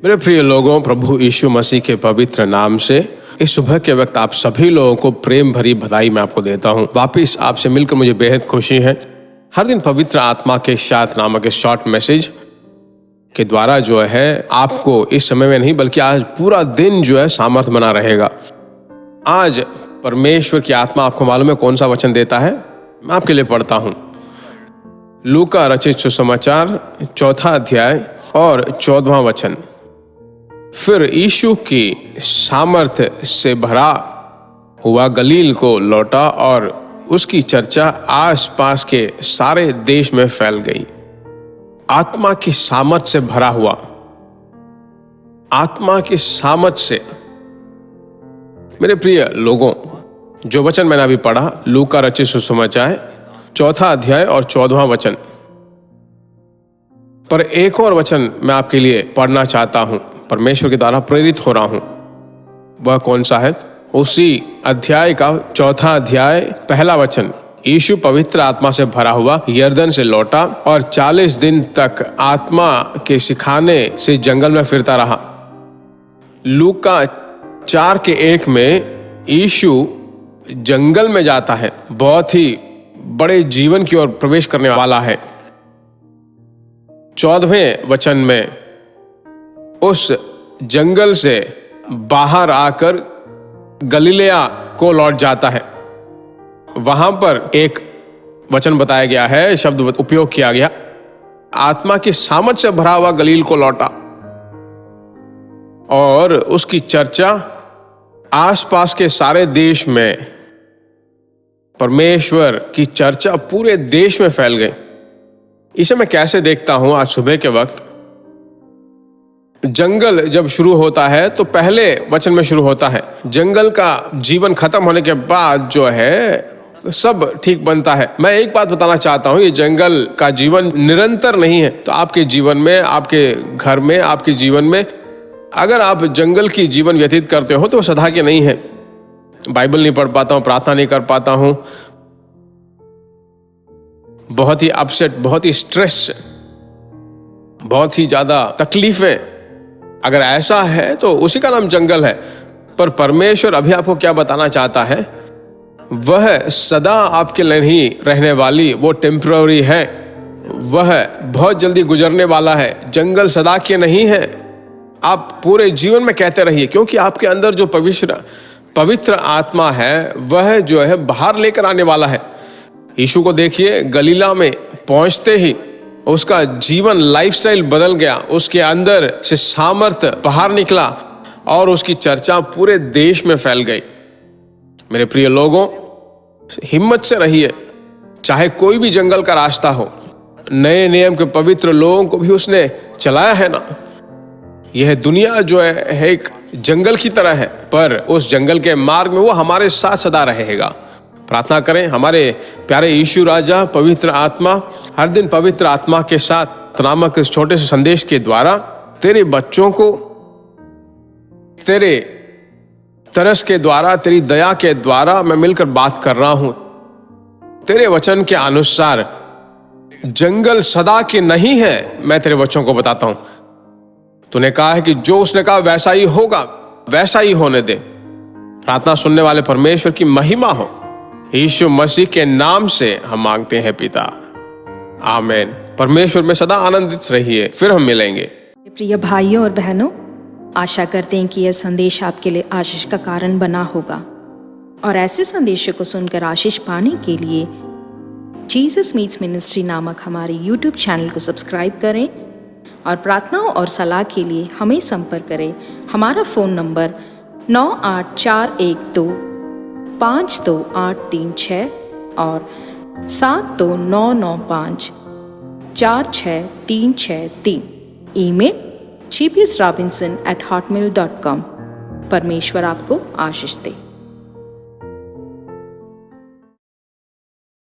मेरे प्रिय लोगों, प्रभु यीशु मसीह के पवित्र नाम से इस सुबह के वक्त आप सभी लोगों को प्रेम भरी बधाई मैं आपको देता हूं। वापिस आपसे मिलकर मुझे बेहद खुशी है। हर दिन पवित्र आत्मा के साथ नामक इस शॉर्ट मैसेज के द्वारा जो है आपको इस समय में नहीं बल्कि आज पूरा दिन जो है सामर्थ बना रहेगा। आज परमेश्वर की आत्मा आपको मालूम है कौन सा वचन देता है? मैं आपके लिए पढ़ता हूं। लूका रचित सुसमाचार 4 अध्याय और 14वां वचन। फिर यीशु की सामर्थ्य से भरा हुआ गलील को लौटा और उसकी चर्चा आसपास के सारे देश में फैल गई। आत्मा की सामर्थ से भरा हुआ, आत्मा की सामर्थ से। मेरे प्रिय लोगों, जो वचन मैंने अभी पढ़ा लूका रचित सुसमाचार 4 अध्याय और 14वां वचन, पर एक और वचन मैं आपके लिए पढ़ना चाहता हूं। परमेश्वर के द्वारा प्रेरित हो रहा हूं। वह कौन सा है? उसी अध्याय का 4 अध्याय 1 वचन। यीशु पवित्र आत्मा से भरा हुआ यरदन से लौटा और 40 दिन तक आत्मा के सिखाने से जंगल में फिरता रहा। लूका 4:1 में यीशु जंगल में जाता है, बहुत ही बड़े जीवन की ओर प्रवेश करने वाला है। 14वें वचन में उस जंगल से बाहर आकर गलीलिया को लौट जाता है। वहां पर एक वचन बताया गया है, शब्द उपयोग किया गया, आत्मा की सामर्थ से भरा हुआ गलील को लौटा और उसकी चर्चा आसपास के सारे देश में, परमेश्वर की चर्चा पूरे देश में फैल गई। इसे मैं कैसे देखता हूं? आज सुबह के वक्त जंगल जब शुरू होता है तो पहले वचन में शुरू होता है। जंगल का जीवन खत्म होने के बाद जो है सब ठीक बनता है। मैं एक बात बताना चाहता हूं, ये जंगल का जीवन निरंतर नहीं है। तो आपके जीवन में, आपके घर में, आपके जीवन में अगर आप जंगल की जीवन व्यतीत करते हो तो सदा के नहीं है। बाइबल नहीं पढ़ पाता हूं, प्रार्थना नहीं कर पाता हूं, बहुत ही अपसेट, बहुत ही स्ट्रेस, बहुत ही ज्यादा तकलीफें, अगर ऐसा है तो उसी का नाम जंगल है। पर परमेश्वर अभी आपको क्या बताना चाहता है? वह सदा आपके लिए नहीं रहने वाली, वो टेम्पररी है, वह बहुत जल्दी गुजरने वाला है। जंगल सदा के नहीं है। आप पूरे जीवन में कहते रहिए, क्योंकि आपके अंदर जो पवित्र आत्मा है वह जो है बाहर लेकर आने वाला है। यीशु को देखिए, गलीला में पहुंचते ही उसका जीवन, लाइफस्टाइल बदल गया। उसके अंदर से सामर्थ्य बाहर निकला और उसकी चर्चा पूरे देश में फैल गई। मेरे प्रिय लोगों, हिम्मत से रहिए। चाहे कोई भी जंगल का रास्ता हो, नए नियम के पवित्र लोगों को भी उसने चलाया है ना। यह दुनिया जो है एक जंगल की तरह है, पर उस जंगल के मार्ग में वो हमारे साथ सदा रहेगा। प्रार्थना करें, हमारे प्यारे यीशु राजा पवित्र आत्मा हर दिन पवित्र आत्मा के साथ नामक इस छोटे से संदेश के द्वारा तेरे बच्चों को तेरे तरस के द्वारा, तेरी दया के द्वारा मैं मिलकर बात कर रहा हूं। तेरे वचन के अनुसार जंगल सदा के नहीं है। मैं तेरे बच्चों को बताता हूं, तूने कहा है कि जो उसने कहा वैसा ही होगा, वैसा ही होने दे। प्रार्थना सुनने वाले परमेश्वर की महिमा हो। यीशु मसीह के नाम से हम मांगते हैं पिता, आमीन। परमेश्वर में सदा आनंदित रहिए। फिर हम मिलेंगे। प्रिय भाइयों और बहनों, आशा करते हैं कि यह संदेश आपके लिए आशीष का कारण बना होगा। और ऐसे संदेशों को सुनकर आशीष पाने के लिए जीसस मीट्स मिनिस्ट्री नामक हमारे YouTube चैनल को सब्सक्राइब करें और प्रार्थनाओं और सलाह के लिए हमें संपर्क करें। हमारा फ़ोन नंबर 9841252836 और 7299546363। Email gbsrobinson@hotmail.com। परमेश्वर आपको आशीष दे।